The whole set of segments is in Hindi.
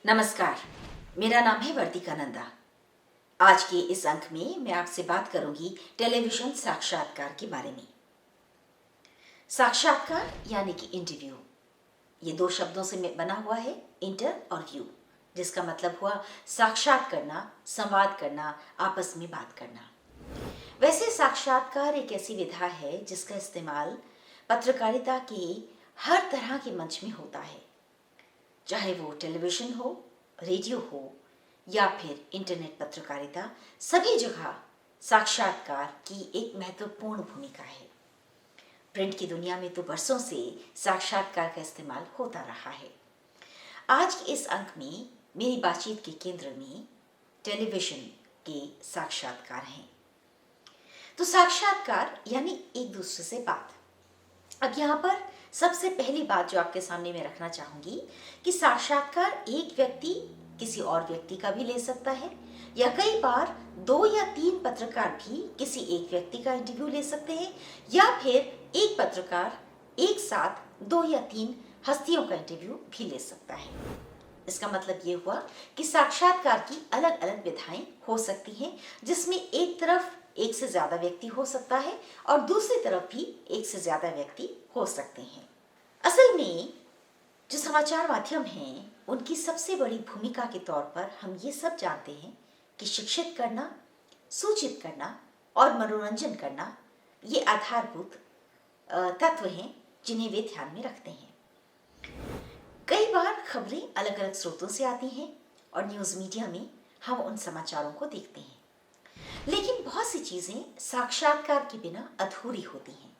नमस्कार, मेरा नाम है वर्तिका नंदा। आज के इस अंक में मैं आपसे बात करूंगी टेलीविजन साक्षात्कार के बारे में। साक्षात्कार यानी कि इंटरव्यू, ये दो शब्दों से बना हुआ है, इंटर और व्यू, जिसका मतलब हुआ साक्षात करना, संवाद करना, आपस में बात करना। वैसे साक्षात्कार एक ऐसी विधा है जिसका इस्तेमाल पत्रकारिता के हर तरह के मंच में होता है, चाहे वो टेलीविजन हो, रेडियो हो या फिर इंटरनेट पत्रकारिता। सभी जगह साक्षात्कार की एक महत्वपूर्ण भूमिका है। प्रिंट की दुनिया में तो वर्षों से साक्षात्कार का इस्तेमाल होता रहा है। आज के इस अंक में मेरी बातचीत के केंद्र में टेलीविजन के साक्षात्कार हैं। तो साक्षात्कार यानी एक दूसरे से बात। अब यहाँ पर सबसे पहली बात जो आपके सामने मैं रखना चाहूंगी कि साक्षात्कार एक व्यक्ति किसी और व्यक्ति का भी ले सकता है, या कई बार 2 या 3 पत्रकार भी किसी एक व्यक्ति का इंटरव्यू ले सकते हैं, या फिर एक पत्रकार एक साथ 2 या 3 हस्तियों का इंटरव्यू भी ले सकता है। इसका मतलब ये हुआ कि साक्षात्कार की अलग अलग विधाएं हो सकती हैं, जिसमें एक तरफ एक से ज्यादा व्यक्ति हो सकता है और दूसरी तरफ भी एक से ज्यादा व्यक्ति हो सकते हैं। असल में जो समाचार माध्यम हैं, उनकी सबसे बड़ी भूमिका के तौर पर हम ये सब जानते हैं कि शिक्षित करना, सूचित करना और मनोरंजन करना, ये आधारभूत तत्व हैं जिन्हें वे ध्यान में रखते हैं। कई बार खबरें अलग अलग स्रोतों से आती हैं और न्यूज़ मीडिया में हम उन समाचारों को देखते हैं, लेकिन बहुत सी चीजें साक्षात्कार के बिना अधूरी होती हैं,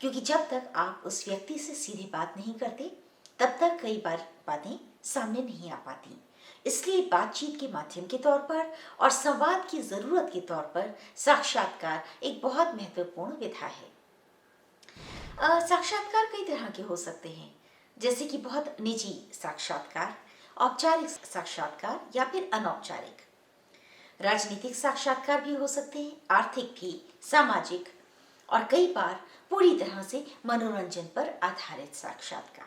क्योंकि जब तक आप उस व्यक्ति से सीधी बात नहीं करते तब तक कई बार बातें सामने नहीं आ पाती। इसलिए बातचीत के माध्यम के तौर पर और संवाद की जरूरत के तौर पर साक्षात्कार एक बहुत महत्वपूर्ण विधा है। साक्षात्कार कई तरह के हो सकते हैं, जैसे कि बहुत निजी साक्षात्कार, औपचारिक साक्षात्कार या फिर अनौपचारिक। राजनीतिक साक्षात्कार भी हो सकते हैं, आर्थिक भी, सामाजिक और कई बार पूरी तरह से मनोरंजन पर आधारित साक्षात्कार।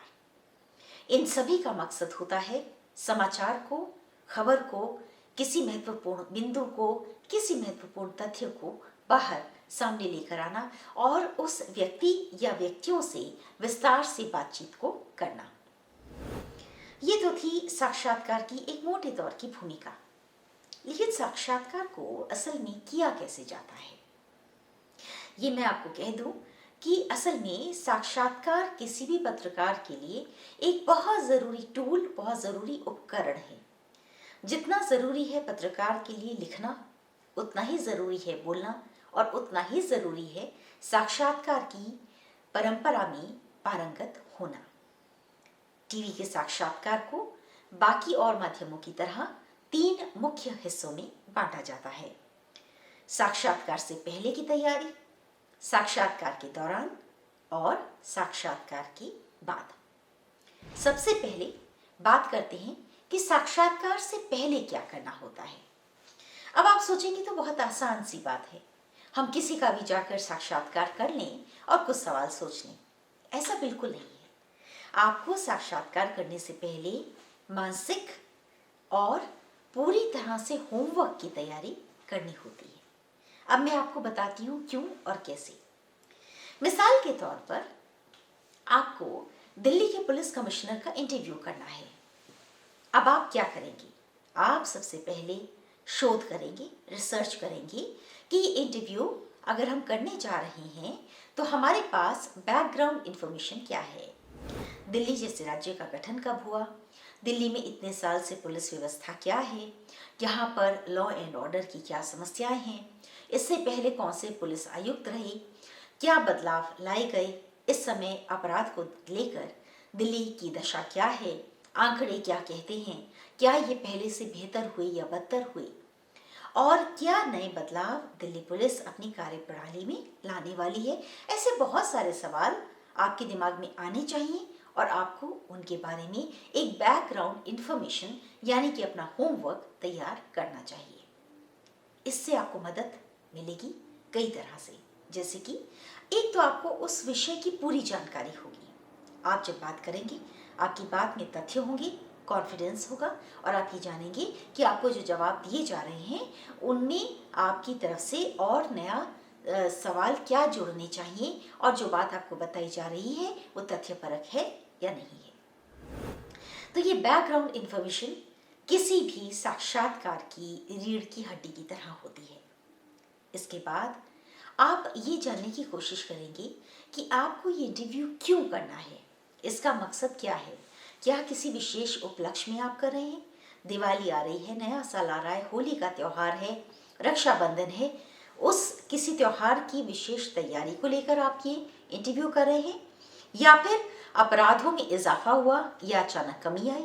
इन सभी का मकसद होता है समाचार को, खबर को, किसी महत्वपूर्ण बिंदु को, किसी महत्वपूर्ण तथ्य को बाहर सामने लेकर आना और उस व्यक्ति या व्यक्तियों से विस्तार से बातचीत को करना। ये तो थी साक्षात्कार की एक मोटे तौर की भूमिका। लेकिन साक्षात्कार को असल में किया कैसे जाता है, ये मैं आपको कह दूं कि असल में साक्षात्कार किसी भी पत्रकार के लिए एक बहुत जरूरी टूल, बहुत जरूरी उपकरण है। जितना जरूरी है पत्रकार के लिए लिखना, उतना ही जरूरी है बोलना और उतना ही जरूरी है साक्षात्कार की परंपरा में पारंगत होना। टीवी के साक्षात्कार को बाकी और माध्यमों की तरह 3 मुख्य हिस्सों में बांटा जाता है। साक्षात्कार से पहले की तैयारी, साक्षात्कार के दौरान और साक्षात्कार के बाद। सबसे पहले बात करते हैं कि साक्षात्कार से पहले क्या करना होता है। अब आप सोचेंगे तो बहुत आसान सी बात है, हम किसी का भी जाकर साक्षात्कार कर लें और कुछ सवाल सोच लें। ऐसा बिल्कुल नहीं है। आपको साक्षात्कार करने से पहले मानसिक और पूरी तरह से होमवर्क की तैयारी करनी होती है। अब मैं आपको बताती हूँ क्यों और कैसे। मिसाल के तौर पर आपको दिल्ली के पुलिस कमिश्नर का इंटरव्यू करना है। अब आप क्या करेंगे? आप सबसे पहले शोध करेंगे, रिसर्च करेंगे कि ये इंटरव्यू अगर हम करने जा रहे हैं तो हमारे पास बैकग्राउंड इंफॉर्मेशन क्या है। दिल्ली जैसे राज्य का गठन कब हुआ, दिल्ली में इतने साल से पुलिस व्यवस्था क्या है, यहाँ पर लॉ एंड ऑर्डर की क्या समस्याएं हैं, इससे पहले कौन से पुलिस आयुक्त रहे, क्या बदलाव लाए गए, इस समय अपराध को लेकर दिल्ली की दशा क्या है, आंकड़े क्या कहते हैं, क्या ये पहले से बेहतर हुए या बदतर हुए, और क्या नए बदलाव दिल्ली पुलिस अपनी कार्यप्रणाली में लाने वाली है। ऐसे बहुत सारे सवाल आपके दिमाग में आने चाहिए और आपको उनके बारे में एक बैकग्राउंड इंफॉर्मेशन यानी कि अपना होमवर्क तैयार करना चाहिए। इससे आपको मदद मिलेगी कई तरह से, जैसे कि एक तो आपको उस विषय की पूरी जानकारी होगी। आप जब बात करेंगे, आपकी बात में तथ्य होंगे, कॉन्फिडेंस होगा और आप ये जानेंगे कि आपको जो जवाब दिए जा रहे हैं उनमें आपकी तरफ से और नया सवाल क्या जोड़ने चाहिए और जो बात आपको बताई जा रही है वो तथ्यपरक है या नहीं है। तो ये बैकग्राउंड इंफॉर्मेशन किसी भी साक्षात्कार की रीढ़ की हड्डी की तरह होती है। इसके बाद आप ये जानने की कोशिश करेंगे कि आपको ये इंटरव्यू क्यों करना है, इसका मकसद क्या है। क्या किसी विशेष उपलक्ष्य में आप कर रहे हैं? दिवाली आ रही है, नया साल आ रहा है, होली का त्यौहार है, रक्षाबंधन है, उस किसी त्यौहार की विशेष तैयारी को लेकर आप ये इंटरव्यू कर रहे हैं, या फिर अपराधों में इजाफा हुआ या अचानक कमी आई,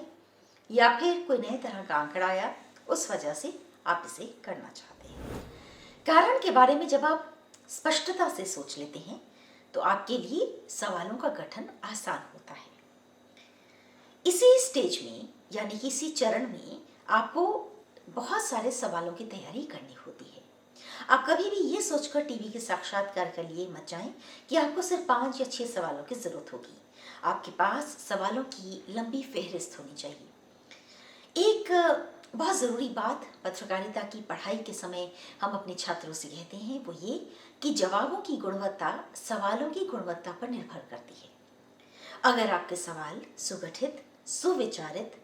या फिर कोई नए तरह का आंकड़ा आया, उस वजह से आप इसे करना चाहते हैं। कारण के बारे में जब आप स्पष्टता से सोच लेते हैं तो आपके लिए सवालों का गठन आसान होता है। इसी स्टेज में यानी कि इसी चरण में आपको बहुत सारे सवालों की तैयारी करनी होती है। आप कभी भी ये सोचकर टीवी के साक्षात्कार के लिए मत जाएं कि आपको सिर्फ 5 या 6 सवालों की जरूरत होगी। आपके पास सवालों की लंबी फहरिस्त होनी चाहिए। एक बहुत ज़रूरी बात पत्रकारिता की पढ़ाई के समय हम अपने छात्रों से कहते हैं वो ये कि जवाबों की गुणवत्ता सवालों की गुणवत्ता पर निर्भर करती है। अगर आपके सवाल सुगठित, सुविचारित,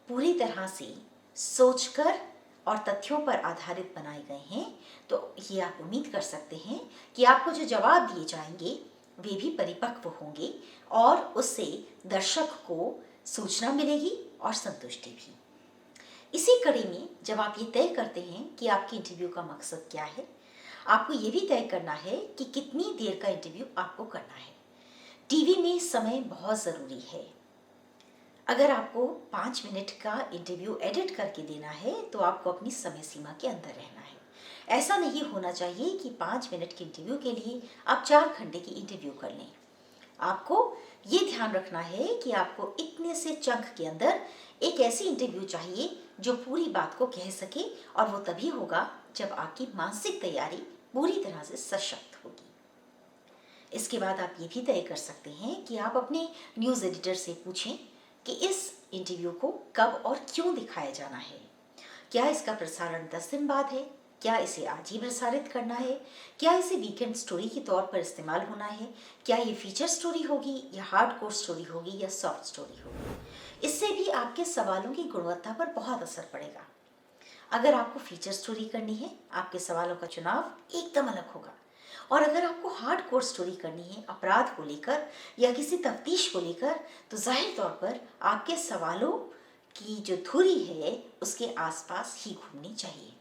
पूरी तरह से सोचकर और तथ्यों पर आधारित बनाए गए हैं तो ये आप उम्मीद कर सकते हैं कि आपको जो जवाब दिए जाएंगे वे भी परिपक्व होंगे और उससे दर्शक को सूचना मिलेगी और संतुष्टि भी। इसी कड़ी में जब आप ये तय करते हैं कि आपके इंटरव्यू का मकसद क्या है, आपको ये भी तय करना है कि कितनी देर का इंटरव्यू आपको करना है। टीवी में समय बहुत ज़रूरी है। अगर आपको 5 मिनट का इंटरव्यू एडिट करके देना है तो आपको अपनी समय सीमा के अंदर रहना है। ऐसा नहीं होना चाहिए कि 5 मिनट के इंटरव्यू के लिए आप 4 घंटे की इंटरव्यू कर लें। आपको ये ध्यान रखना है कि आपको इतने से चंक के अंदर एक ऐसी इंटरव्यू चाहिए जो पूरी बात को कह सके और वो तभी होगा जब आपकी मानसिक तैयारी पूरी तरह से सशक्त होगी। इसके बाद आप ये भी तय कर सकते हैं कि आप अपने न्यूज़ एडिटर से पूछें कि इस इंटरव्यू को कब और क्यों दिखाया जाना है। क्या इसका प्रसारण 10 दिन बाद है? क्या इसे आज ही प्रसारित करना है? क्या इसे वीकेंड स्टोरी के तौर पर इस्तेमाल होना है? क्या ये फीचर स्टोरी होगी या हार्डकोर स्टोरी होगी या सॉफ्ट स्टोरी होगी? इससे भी आपके सवालों की गुणवत्ता पर बहुत असर पड़ेगा। अगर आपको फीचर स्टोरी करनी है, आपके सवालों का चुनाव एकदम अलग होगा। और अगर आपको हार्डकोर स्टोरी करनी है अपराध को लेकर या किसी तफ्तीश को लेकर, तो जाहिर तौर पर आपके सवालों की जो धुरी है उसके आसपास ही घूमनी चाहिए।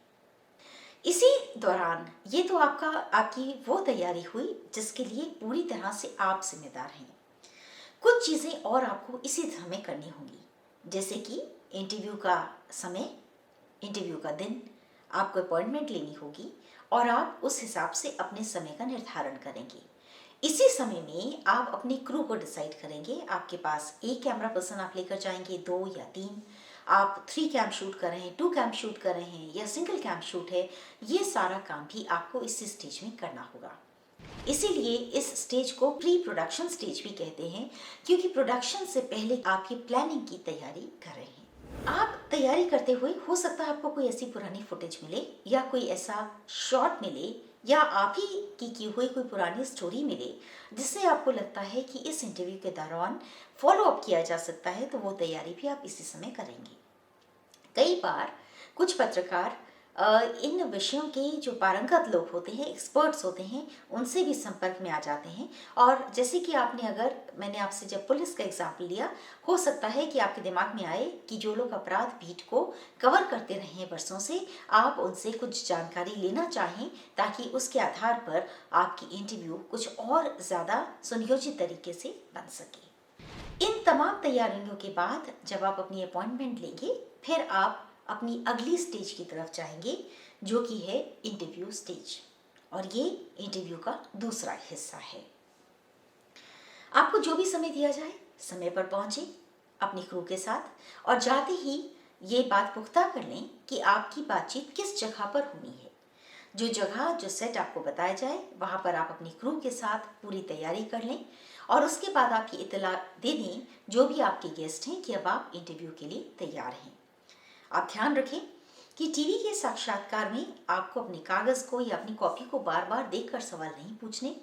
इसी दौरान ये तो आपकी वो तैयारी हुई जिसके लिए पूरी तरह से आप जिम्मेदार हैं। कुछ चीज़ें और आपको इसी समय करनी होंगी, जैसे कि इंटरव्यू का समय, इंटरव्यू का दिन, आपको अपॉइंटमेंट लेनी होगी और आप उस हिसाब से अपने समय का निर्धारण करेंगे। इसी समय में आप अपनी क्रू को डिसाइड करेंगे। आपके पास एक कैमरा पर्सन आप लेकर जाएंगे, 2 या 3, आप 3 कैम शूट कर रहे हैं, 2 कैम शूट कर रहे हैं या सिंगल कैम शूट है, ये सारा काम भी आपको इसी स्टेज में करना होगा। इसीलिए इस स्टेज को प्री प्रोडक्शन स्टेज भी कहते हैं, क्योंकि प्रोडक्शन से पहले आप ये प्लानिंग की तैयारी कर रहे हैं। आप तैयारी करते हुए हो सकता है आपको कोई ऐसी पुरानी फुटेज मिले या कोई ऐसा शॉट मिले या आप ही की हुई कोई पुरानी स्टोरी मिले जिससे आपको लगता है कि इस इंटरव्यू के दौरान फॉलो अप किया जा सकता है, तो वो तैयारी भी आप इसी समय करेंगे। कई बार कुछ पत्रकार इन विषयों के जो पारंगत लोग होते हैं, एक्सपर्ट्स होते हैं, उनसे भी संपर्क में आ जाते हैं। और जैसे कि मैंने आपसे जब पुलिस का एग्जाम्पल लिया, हो सकता है कि आपके दिमाग में आए कि जो लोग अपराध बीट को कवर करते रहे हैं वर्षों से, आप उनसे कुछ जानकारी लेना चाहें ताकि उसके आधार पर आपकी इंटरव्यू कुछ और ज़्यादा सुनियोजित तरीके से बन सके। इन तमाम तैयारियों के बाद जब आप अपनी अपॉइंटमेंट लेंगे, फिर आप अपनी अगली स्टेज की तरफ जाएंगे जो कि है इंटरव्यू स्टेज, और ये इंटरव्यू का दूसरा हिस्सा है। आपको जो भी समय दिया जाए समय पर पहुंचे अपनी क्रू के साथ, और जाते ही ये बात पुख्ता कर लें कि आपकी बातचीत किस जगह पर होनी है। जो जगह, जो सेट आपको बताया जाए वहाँ पर आप अपनी क्रू के साथ पूरी तैयारी कर लें और उसके बाद आपकी इत्तला दे दें जो भी आपके गेस्ट हैं कि अब आप इंटरव्यू के लिए तैयार हैं। आप ध्यान रखें कि टीवी के साक्षात्कार में आपको अपने कागज़ को या अपनी कॉपी को बार बार देखकर सवाल नहीं पूछने,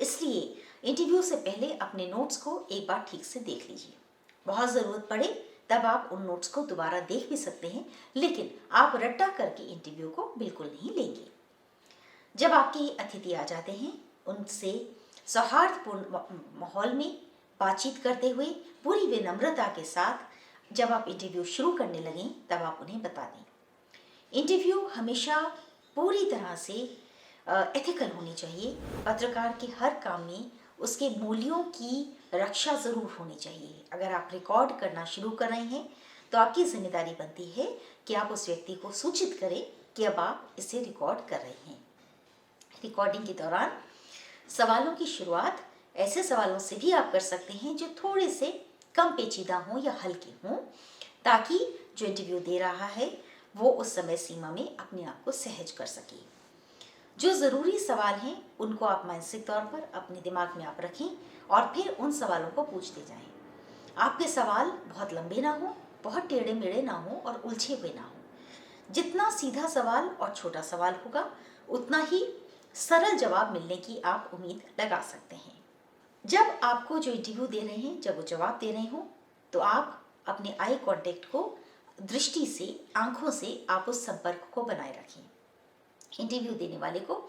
इसलिए इंटरव्यू से पहले अपने नोट्स को एक बार ठीक से देख लीजिए। बहुत ज़रूरत पड़े तब आप उन नोट्स को दोबारा देख भी सकते हैं, लेकिन आप रट्टा करके इंटरव्यू को बिल्कुल नहीं लेंगे। जब आपके अतिथि आ जाते हैं, उनसे सौहार्दपूर्ण माहौल में बातचीत करते हुए पूरी विनम्रता के साथ जब आप इंटरव्यू शुरू करने लगें, तब आप उन्हें बता दें। इंटरव्यू हमेशा पूरी तरह से एथिकल होनी चाहिए। पत्रकार के हर काम में उसके मूल्यों की रक्षा ज़रूर होनी चाहिए। अगर आप रिकॉर्ड करना शुरू कर रहे हैं तो आपकी जिम्मेदारी बनती है कि आप उस व्यक्ति को सूचित करें कि अब आप इसे रिकॉर्ड कर रहे हैं। रिकॉर्डिंग के दौरान सवालों की शुरुआत ऐसे सवालों से भी आप कर सकते हैं जो थोड़े से कम पेचीदा हों या हल्के हों, ताकि जो इंटरव्यू दे रहा है वो उस समय सीमा में अपने आप को सहज कर सके। जो ज़रूरी सवाल हैं उनको आप मानसिक तौर पर अपने दिमाग में आप रखें और फिर उन सवालों को पूछते जाएं। आपके सवाल बहुत लंबे ना हो, बहुत टेढ़े मेढ़े ना हो और उलझे हुए ना हो। जितना सीधा सवाल और छोटा सवाल होगा उतना ही सरल जवाब मिलने की आप उम्मीद लगा सकते हैं। जब आपको जो इंटरव्यू दे रहे हैं, जब वो जवाब दे रहे हों, तो आप अपने आई कांटेक्ट को, दृष्टि से, आंखों से आप उस संपर्क को बनाए रखें। इंटरव्यू देने वाले को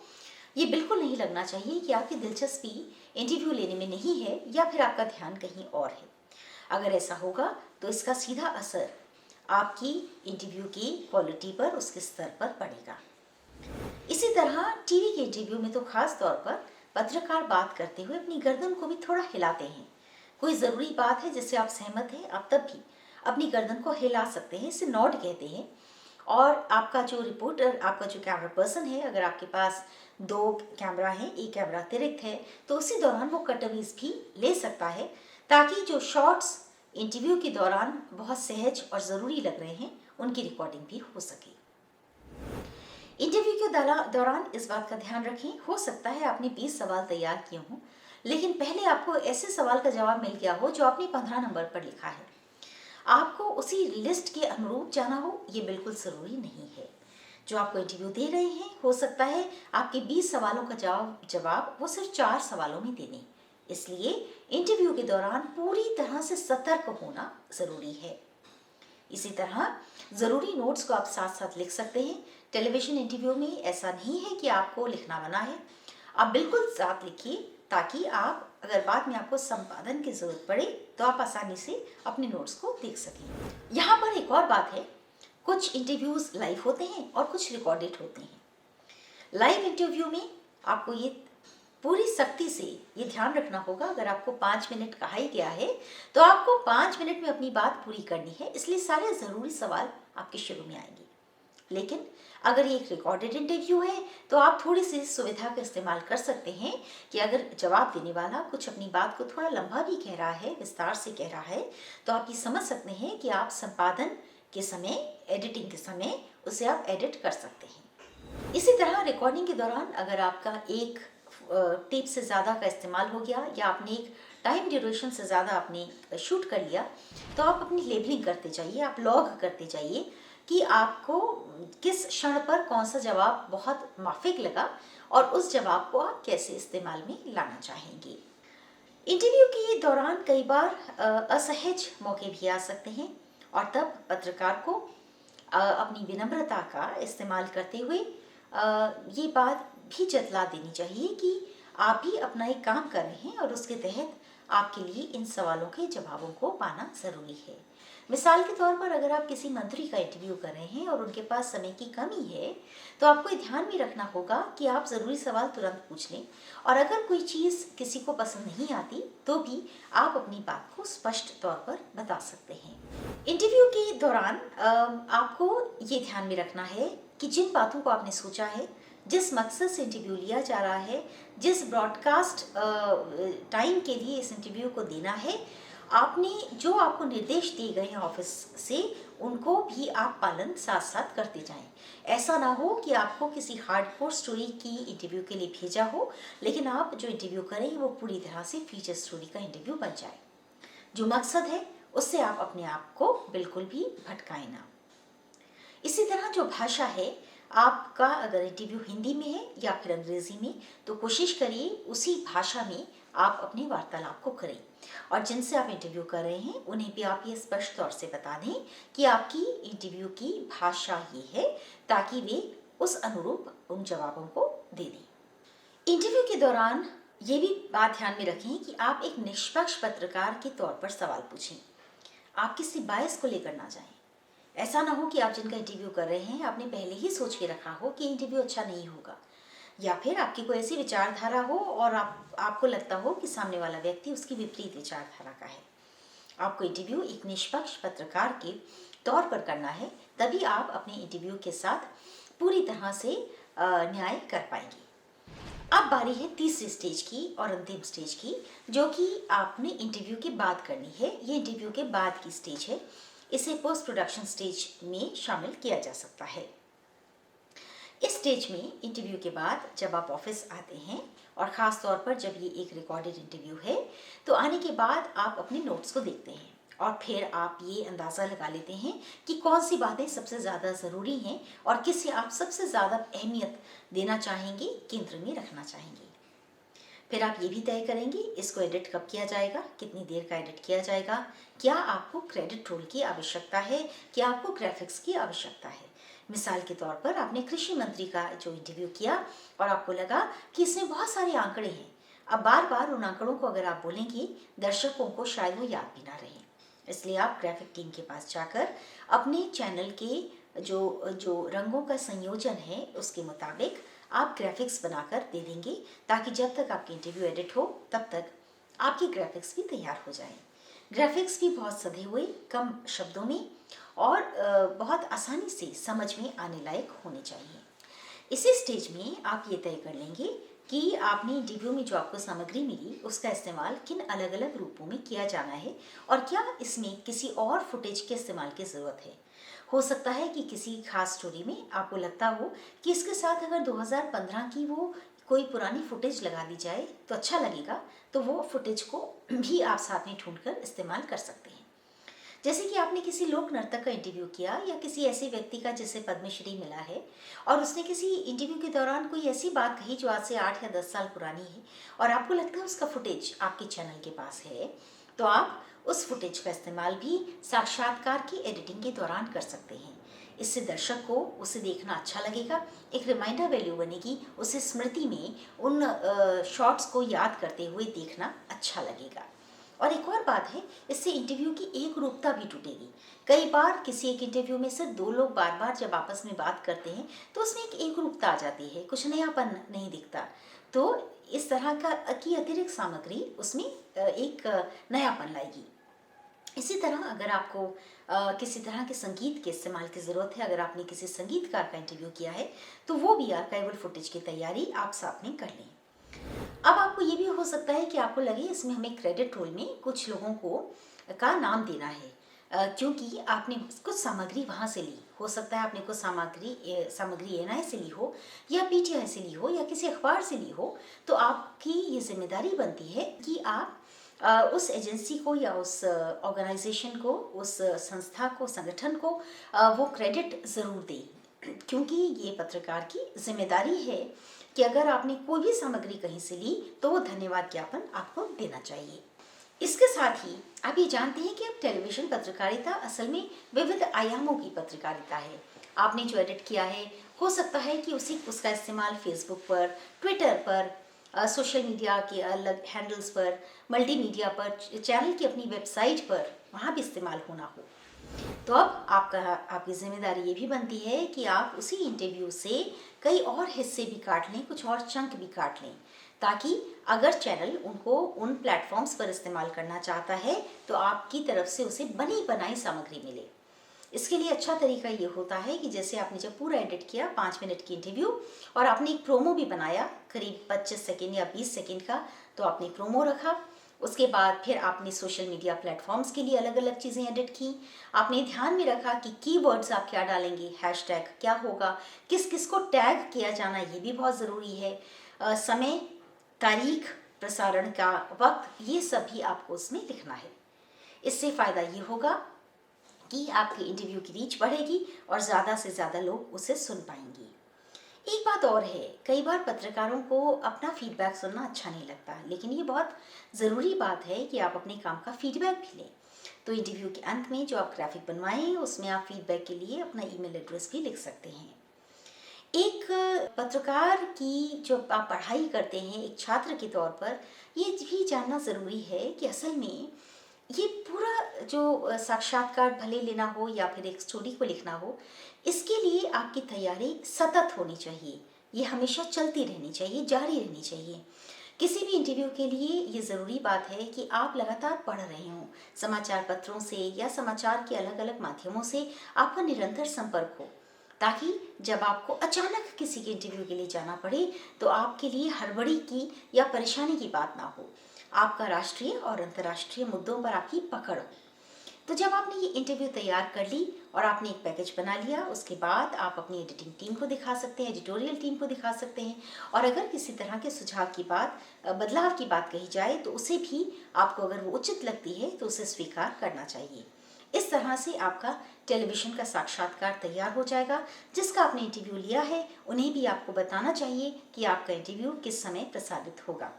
ये बिल्कुल नहीं लगना चाहिए कि आपकी दिलचस्पी इंटरव्यू लेने में नहीं है या फिर आपका ध्यान कहीं और है। अगर ऐसा होगा तो इसका सीधा असर आपकी इंटरव्यू की क्वालिटी पर, उसके स्तर पर पड़ेगा। इसी तरह टीवी के इंटरव्यू में तो खास तौर पर पत्रकार बात करते हुए अपनी गर्दन को भी थोड़ा हिलाते हैं। कोई ज़रूरी बात है जिससे आप सहमत हैं, आप तब भी अपनी गर्दन को हिला सकते हैं, इसे नॉड कहते हैं। और आपका जो रिपोर्टर, आपका जो कैमरा पर्सन है, अगर आपके पास 2 कैमरा हैं, एक कैमरा अतिरिक्त है, तो उसी दौरान वो कटअवीज़ भी ले सकता है, ताकि जो शॉट्स इंटरव्यू के दौरान बहुत सहज और ज़रूरी लग रहे हैं उनकी रिकॉर्डिंग भी हो सके। इंटरव्यू के दौरान इस बात का ध्यान रखें, हो सकता है आपने 20 सवाल तैयार किए हों, लेकिन पहले आपको ऐसे सवाल का जवाब मिल गया हो जो आपने 15 नंबर पर लिखा है। आपको उसी लिस्ट के अनुरूप जाना हो, ये बिल्कुल ज़रूरी नहीं है। जो आपको इंटरव्यू दे रहे हैं, हो सकता है आपके 20 सवालों का जवाब वो सिर्फ 4 सवालों में दे दें। इसलिए इंटरव्यू के दौरान पूरी तरह से सतर्क होना ज़रूरी है। इसी तरह ज़रूरी नोट्स को आप साथ साथ लिख सकते हैं। टेलीविज़न इंटरव्यू में ऐसा नहीं है कि आपको लिखना मना है, आप बिल्कुल साथ लिखिए, ताकि आप अगर बाद में आपको संपादन की ज़रूरत पड़े तो आप आसानी से अपने नोट्स को देख सकें। यहाँ पर एक और बात है, कुछ इंटरव्यूज़ लाइव होते हैं और कुछ रिकॉर्डेड होते हैं। लाइव इंटरव्यू में आपको ये पूरी सख्ती से ये ध्यान रखना होगा, अगर आपको 5 मिनट कहा ही गया है तो आपको 5 मिनट में अपनी बात पूरी करनी है, इसलिए सारे ज़रूरी सवाल आपके शुरू में आएंगे। लेकिन अगर ये एक रिकॉर्डेड इंटरव्यू है तो आप थोड़ी सी सुविधा का इस्तेमाल कर सकते हैं कि अगर जवाब देने वाला कुछ अपनी बात को थोड़ा लंबा भी कह रहा है, विस्तार से कह रहा है, तो आप ये समझ सकते हैं कि आप संपादन के समय, एडिटिंग के समय उसे आप एडिट कर सकते हैं। इसी तरह रिकॉर्डिंग के दौरान अगर आपका एक टेप से ज़्यादा का इस्तेमाल हो गया या आपने एक टाइम ड्यूरेशन से ज़्यादा आपने शूट कर लिया, तो आप अपनी लेबलिंग करते जाइए, आप लॉग करते जाइए कि आपको किस क्षण पर कौन सा जवाब बहुत माफिक लगा और उस जवाब को आप कैसे इस्तेमाल में लाना चाहेंगे। इंटरव्यू के दौरान कई बार असहज मौके भी आ सकते हैं और तब पत्रकार को अपनी विनम्रता का इस्तेमाल करते हुए ये बात भी जतला देनी चाहिए कि आप भी अपना एक काम कर रहे हैं और उसके तहत आपके लिए इन सवालों के जवाबों को पाना ज़रूरी है। मिसाल के तौर पर अगर आप किसी मंत्री का इंटरव्यू कर रहे हैं और उनके पास समय की कमी है, तो आपको ये ध्यान में रखना होगा कि आप ज़रूरी सवाल तुरंत पूछ लें और अगर कोई चीज़ किसी को पसंद नहीं आती तो भी आप अपनी बात को स्पष्ट तौर पर बता सकते हैं। इंटरव्यू के दौरान आपको ये ध्यान में रखना है कि जिन बातों को आपने सोचा है, जिस मकसद से इंटरव्यू लिया जा रहा है, जिस ब्रॉडकास्ट टाइम के लिए इस इंटरव्यू को देना है, आपने जो आपको निर्देश दिए गए हैं ऑफिस से, उनको भी आप पालन साथ साथ करते जाएं। ऐसा ना हो कि आपको किसी हार्डकोर स्टोरी की इंटरव्यू के लिए भेजा हो, लेकिन आप जो इंटरव्यू करें वो पूरी तरह से फीचर स्टोरी का इंटरव्यू बन जाए। जो मकसद है उससे आप अपने आप को बिल्कुल भी भटकाएं ना। इसी तरह जो भाषा है, आपका अगर इंटरव्यू हिंदी में है या फिर अंग्रेजी में, तो कोशिश करिए उसी भाषा में आप अपने वार्तालाप को करें। और जिनसे आप इंटरव्यू कर रहे हैं उन्हें भी आप ये स्पष्ट तौर से बता दें कि आपकी इंटरव्यू की भाषा ये है, ताकि वे उस अनुरूप उन जवाबों को दे दें। इंटरव्यू के दौरान ये भी बात ध्यान में रखें कि आप एक निष्पक्ष पत्रकार के तौर पर सवाल पूछें। आप किसी बायस को लेकर ना जाएं। ऐसा ना हो कि आप जिनका इंटरव्यू कर रहे हैं आपने पहले ही सोच के रखा हो कि इंटरव्यू अच्छा नहीं होगा, या फिर आपकी कोई ऐसी विचारधारा हो और आपको लगता हो कि सामने वाला व्यक्ति उसकी विपरीत विचारधारा का है। आपको इंटरव्यू एक निष्पक्ष पत्रकार के तौर पर करना है, तभी आप अपने इंटरव्यू के साथ पूरी तरह से न्याय कर पाएंगे। अब बारी है तीसरी स्टेज की और अंतिम स्टेज की, जो कि आपने इंटरव्यू के बाद करनी है। ये इंटरव्यू के बाद की स्टेज है। इसे पोस्ट प्रोडक्शन स्टेज में शामिल किया जा सकता है। इस स्टेज में इंटरव्यू के बाद जब आप ऑफिस आते हैं, और ख़ास तौर पर जब ये एक रिकॉर्डेड इंटरव्यू है, तो आने के बाद आप अपने नोट्स को देखते हैं और फिर आप ये अंदाज़ा लगा लेते हैं कि कौन सी बातें सबसे ज़्यादा ज़रूरी हैं और किसे आप सबसे ज़्यादा अहमियत देना चाहेंगे, केंद्र में रखना चाहेंगे। फिर आप ये भी तय करेंगे इसको एडिट कब किया जाएगा, कितनी देर का एडिट किया जाएगा, क्या आपको क्रेडिट रोल की आवश्यकता है, क्या आपको ग्राफिक्स की आवश्यकता है। मिसाल के तौर पर आपने कृषि मंत्री का जो इंटरव्यू किया और आपको लगा कि इसमें बहुत सारे आंकड़े हैं। अब बार बार उन आंकड़ों को अगर आप बोलेंगे, दर्शकों को शायद वो याद भी ना रहे। इसलिए आप ग्राफिक टीम के पास जाकर अपने चैनल के जो रंगों का संयोजन है उसके मुताबिक आप ग्राफिक्स बनाकर दे देंगे, ताकि जब तक आपकी इंटरव्यू एडिट हो तब तक आपकी ग्राफिक्स भी तैयार हो जाए। ग्राफिक्स भी बहुत सधे हुए, कम शब्दों में और बहुत आसानी से समझ में आने लायक होने चाहिए। इसी स्टेज में आप ये तय कर लेंगे कि आपने इंटरव्यू में जो आपको सामग्री मिली उसका इस्तेमाल किन अलग अलग रूपों में किया जाना है और क्या इसमें किसी और फुटेज के इस्तेमाल की ज़रूरत है। हो सकता है कि किसी खास स्टोरी में आपको लगता हो कि इसके साथ अगर 2015 की वो कोई पुरानी फुटेज लगा दी जाए तो अच्छा लगेगा, तो वो फुटेज को भी आप साथ में ढूंढकर इस्तेमाल कर सकते हैं। जैसे कि आपने किसी लोक नर्तक का इंटरव्यू किया या किसी ऐसे व्यक्ति का जिसे पद्मश्री मिला है और उसने किसी इंटरव्यू के दौरान कोई ऐसी बात कही जो आज से 8 या 10 साल पुरानी है और आपको लगता है उसका फुटेज आपके चैनल के पास है, तो आप उस फुटेज का इस्तेमाल भी साक्षात्कार की एडिटिंग के दौरान कर सकते हैं। इससे दर्शक को उसे देखना अच्छा लगेगा, एक रिमाइंडर वैल्यू बनेगी, उसे स्मृति में उन शॉट्स को याद करते हुए देखना अच्छा लगेगा। और एक और बात है, इससे इंटरव्यू की एक रूपता भी टूटेगी। कई बार किसी एक इंटरव्यू में सिर्फ दो लोग बार बार जब आपस में बात करते हैं तो उसमें एक रूपता आ जाती है, कुछ नयापन नहीं दिखता। तो इस तरह की अतिरिक्त सामग्री उसमें एक नयापन लाएगी। इसी तरह अगर आपको किसी तरह के संगीत के इस्तेमाल की ज़रूरत है, अगर आपने किसी संगीतकार का इंटरव्यू किया है, तो वो भी आर्काइवल फुटेज की तैयारी आप साथ में कर लें। अब आपको ये भी हो सकता है कि आपको लगे इसमें हमें क्रेडिट रोल में कुछ लोगों का नाम देना है, क्योंकि आपने कुछ सामग्री वहाँ से ली। हो सकता है आपने कुछ सामग्री एनआई से ली हो या पीटीआई से ली हो या किसी अखबार से ली हो, तो आपकी ये जिम्मेदारी बनती है कि आप उस एजेंसी को या उस ऑर्गेनाइजेशन को, उस संस्था को, संगठन को वो क्रेडिट ज़रूर दें, क्योंकि ये पत्रकार की जिम्मेदारी है कि अगर आपने कोई भी सामग्री कहीं से ली तो वो धन्यवाद ज्ञापन आपको देना चाहिए। इसके साथ ही आप ये जानते हैं कि अब टेलीविज़न पत्रकारिता असल में विविध आयामों की पत्रकारिता है। आपने जो एडिट किया है, हो सकता है कि उसका इस्तेमाल फेसबुक पर, ट्विटर पर, सोशल मीडिया के अलग हैंडल्स पर, मल्टीमीडिया पर, चैनल की अपनी वेबसाइट पर वहाँ भी इस्तेमाल होना हो। तो अब आपकी जिम्मेदारी ये भी बनती है कि आप उसी इंटरव्यू से कई और हिस्से भी काट लें, कुछ और चंक भी काट लें, ताकि अगर चैनल उनको उन प्लेटफॉर्म्स पर इस्तेमाल करना चाहता है तो आपकी तरफ से उसे बनी बनाई सामग्री मिले। इसके लिए अच्छा तरीका ये होता है कि जैसे आपने जब पूरा एडिट किया 5 मिनट की इंटरव्यू और आपने एक प्रोमो भी बनाया करीब 25 सेकेंड या 20 सेकेंड का, तो आपने प्रोमो रखा उसके बाद फिर आपने सोशल मीडिया प्लेटफॉर्म्स के लिए अलग अलग चीज़ें एडिट की। आपने ध्यान में रखा कि कीवर्ड्स आप क्या डालेंगे, हैशटैग क्या होगा, किस किस को टैग किया जाना, ये भी बहुत ज़रूरी है। समय, तारीख, प्रसारण का वक्त, ये सब भी आपको उसमें लिखना है। इससे फ़ायदा ये होगा कि आपके इंटरव्यू की रीच बढ़ेगी और ज़्यादा से ज़्यादा लोग उसे सुन पाएंगे। एक बात और है, कई बार पत्रकारों को अपना फीडबैक सुनना अच्छा नहीं लगता, लेकिन ये बहुत ज़रूरी बात है कि आप अपने काम का फीडबैक भी लें। तो इंटरव्यू के अंत में जो आप ग्राफिक बनवाएं उसमें आप फीडबैक के लिए अपना ईमेल एड्रेस भी लिख सकते हैं। एक पत्रकार की जो आप पढ़ाई करते हैं एक छात्र के तौर पर, ये भी जानना ज़रूरी है कि असल में ये पूरा जो साक्षात्कार भले लेना हो या फिर एक स्टोरी को लिखना हो, इसके लिए आपकी तैयारी सतत होनी चाहिए। ये हमेशा चलती रहनी चाहिए, जारी रहनी चाहिए। किसी भी इंटरव्यू के लिए ये ज़रूरी बात है कि आप लगातार पढ़ रहे हों। समाचार पत्रों से या समाचार के अलग अलग माध्यमों से आपका निरंतर संपर्क हो, ताकि जब आपको अचानक किसी के इंटरव्यू के लिए जाना पड़े तो आपके लिए हड़बड़ी की या परेशानी की बात ना हो। आपका राष्ट्रीय और अंतर्राष्ट्रीय मुद्दों पर आपकी पकड़ हो। तो जब आपने ये इंटरव्यू तैयार कर ली और आपने एक पैकेज बना लिया, उसके बाद आप अपनी एडिटिंग टीम को दिखा सकते हैं, एडिटोरियल टीम को दिखा सकते हैं। और अगर किसी तरह के सुझाव की बात, बदलाव की बात कही जाए तो उसे भी आपको अगर वो उचित लगती है तो उसे स्वीकार करना चाहिए। इस तरह से आपका टेलीविजन का साक्षात्कार तैयार हो जाएगा। जिसका आपने इंटरव्यू लिया है उन्हें भी आपको बताना चाहिए कि आपका इंटरव्यू किस समय प्रसारित होगा।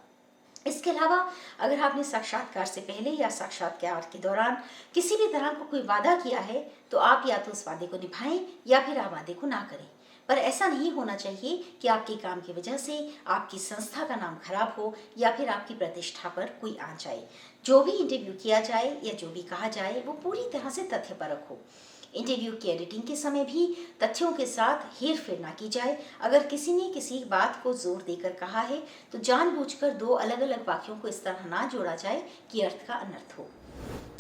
इसके अलावा अगर आपने साक्षात्कार से पहले या साक्षात्कार के दौरान किसी भी तरह का कोई वादा किया है तो आप या तो उस वादे को निभाएं या फिर आप वादे को ना करें। पर ऐसा नहीं होना चाहिए कि आपके काम की वजह से आपकी संस्था का नाम खराब हो या फिर आपकी प्रतिष्ठा पर कोई आ जाए। जो भी इंटरव्यू किया जाए या जो भी कहा जाए वो पूरी तरह से तथ्यपरक हो। इंटरव्यू की एडिटिंग के समय भी तथ्यों के साथ हेर फेर ना की जाए। अगर किसी ने किसी बात को जोर देकर कहा है तो जानबूझकर दो अलग अलग वाक्यों को इस तरह ना जोड़ा जाए कि अर्थ का अनर्थ हो,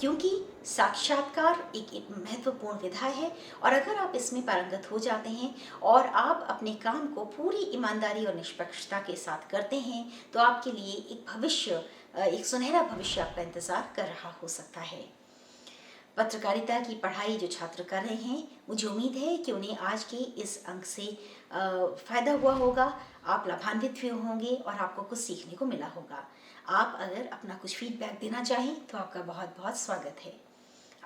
क्योंकि साक्षात्कार एक महत्वपूर्ण विधा है। और अगर आप इसमें पारंगत हो जाते हैं और आप अपने काम को पूरी ईमानदारी और निष्पक्षता के साथ करते हैं तो आपके लिए एक भविष्य, एक सुनहरा भविष्य आपका इंतजार कर रहा हो सकता है। पत्रकारिता की पढ़ाई जो छात्र कर रहे हैं, मुझे उम्मीद है कि उन्हें आज के इस अंक से फ़ायदा हुआ होगा, आप लाभान्वित हुए होंगे और आपको कुछ सीखने को मिला होगा। आप अगर अपना कुछ फीडबैक देना चाहें तो आपका बहुत बहुत स्वागत है।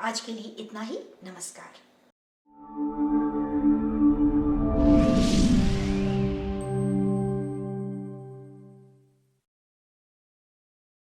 आज के लिए इतना ही। नमस्कार।